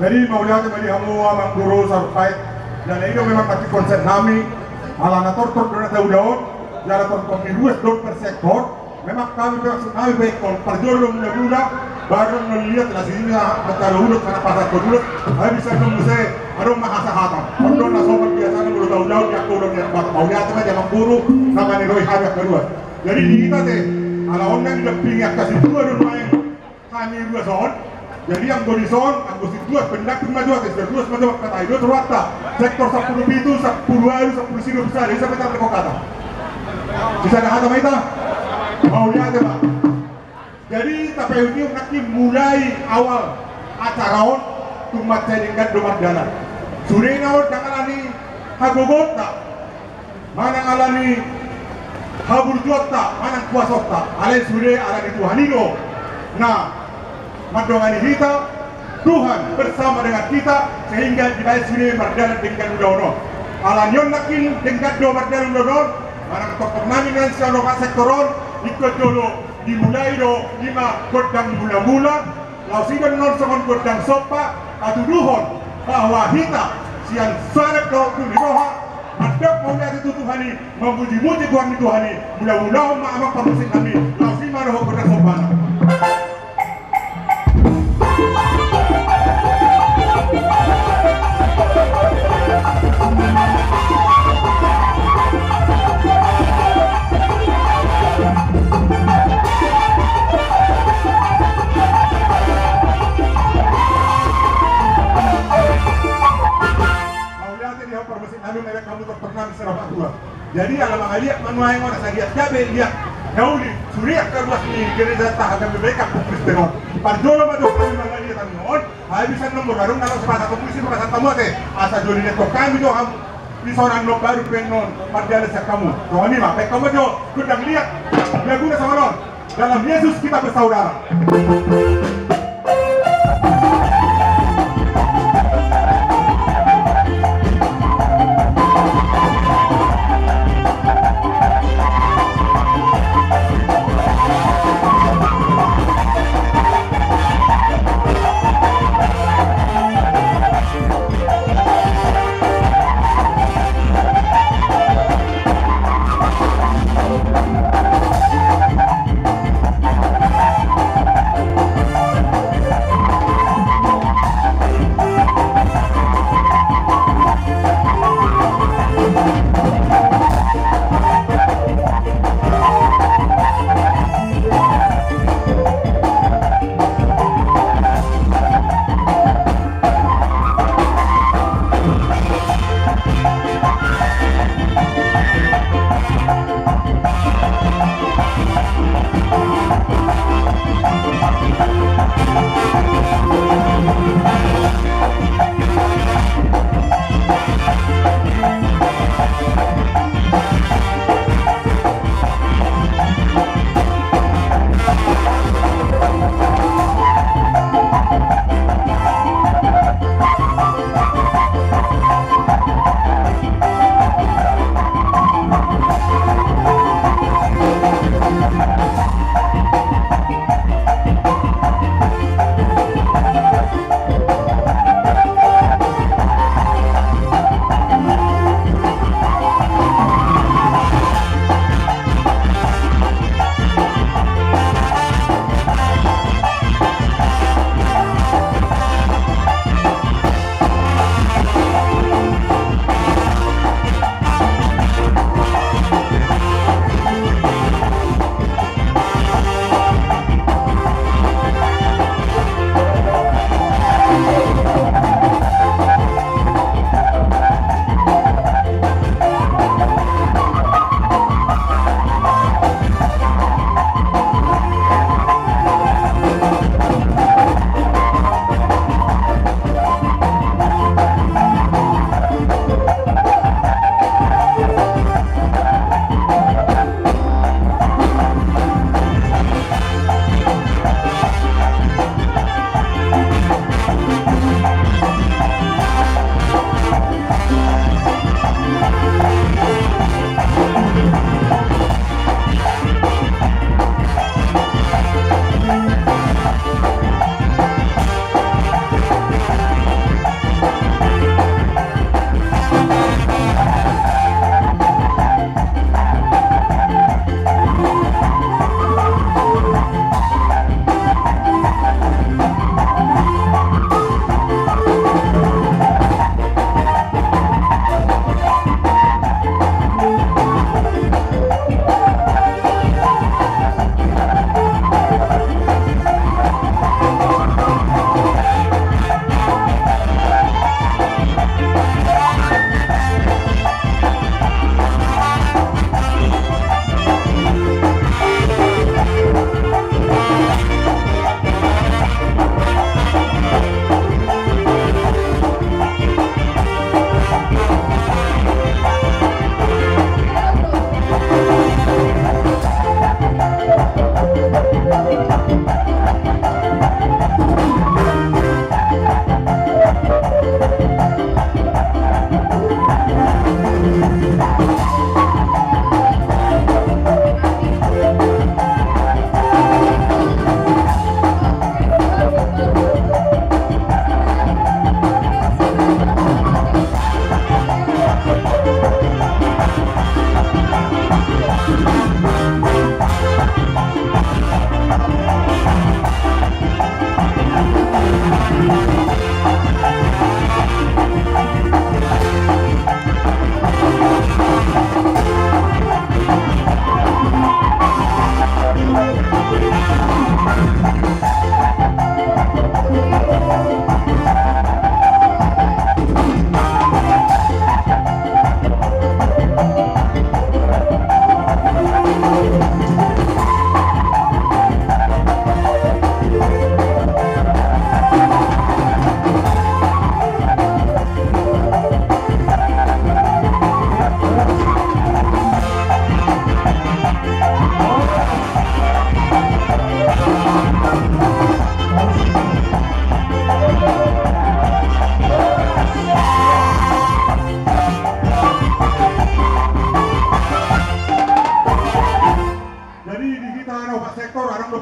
Jadi maulihat bagi hamua mangguru sarpai dan ini memang kaki konsep kami alana tortor dan daun jalan tortor ruas per sektor memang kami baik perjuangan muda baru melihat hasilnya antara ulut karena pasar kedua saya bisa nembusnya aduh mahasa hata untuk nasobat biasa mulut daun yang kurang yang maulihat aja mangguru nama nih roi harga kedua jadi kita teh ala orang yang pinggir kasih dua main kami dua zon. Jadi yang Godison, ang gusto dua pendak maju atas berdua maju kata itu terwata sektor 10 itu 10 ayu 10 sino besar bisa kita berkata bisa ada kata kita mau lihat Pak jadi tapi ini nanti mulai awal acara on tumat jaringan domat jalan sudah naon alani hagogot tak mana alani haburjuat tak mana kuasot tak alai sudah alani Tuhanino nah madongani kita Tuhan bersama dengan kita sehingga kita sini berjalan dengan udah alanyon nakin dengan dua berjalan udah mana ketok nami dengan siapa sektoron ikut dulu dimulai do lima godang mula-mula lausidan non songon godang sopa atuduhon bahwa kita siang sarap do duliroha adab maunya itu Tuhani memuji-muji Tuhan itu Tuhani mula-mula ma'amang pamusin kami lausi maroh godang sopa jadi alam aliak manuai ngona sadia jabe liak nauli suriak karwas ni gereja ta akan mereka Kristen parjolo madu kami mangalia tangon hai bisa nomor garung dalam sepasa komisi sepasa tamu ate asa joli ne to kami do ham bisoran no baru penon parjale sa kamu to ani ma pe kamu do kudang liak laguna sama non dalam Yesus kita bersaudara.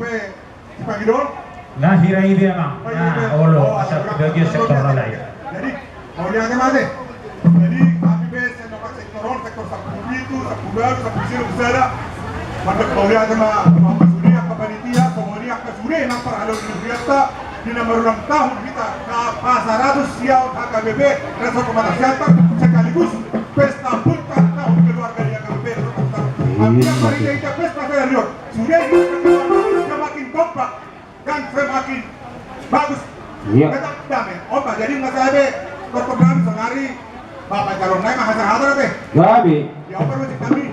be si Pangidol. Nah, hirai dia mah. Nah, olo asal bagian sektor lain. Jadi mau lihat mana? Jadi kami be senoprak sektoron, sektor sapu itu, sapu baru, sapu siru besar. Maka mau lihat sama Suri yang panitia, kemudian ke Suri nampak halo Indonesia di nomor ulang tahun kita ke Pasaratus Siau HKBP Resort Pematang Siantar sekaligus pesta puncak tahun keluarga di HKBP Resort Pematang. Artinya mari kita pesta saya lihat Suri semakin kompak dan semakin bagus. Tetap damai. Opa jadi masalah be korporat senari Bapak calon naik hasil hasil teh. Gabi. Ya opa kami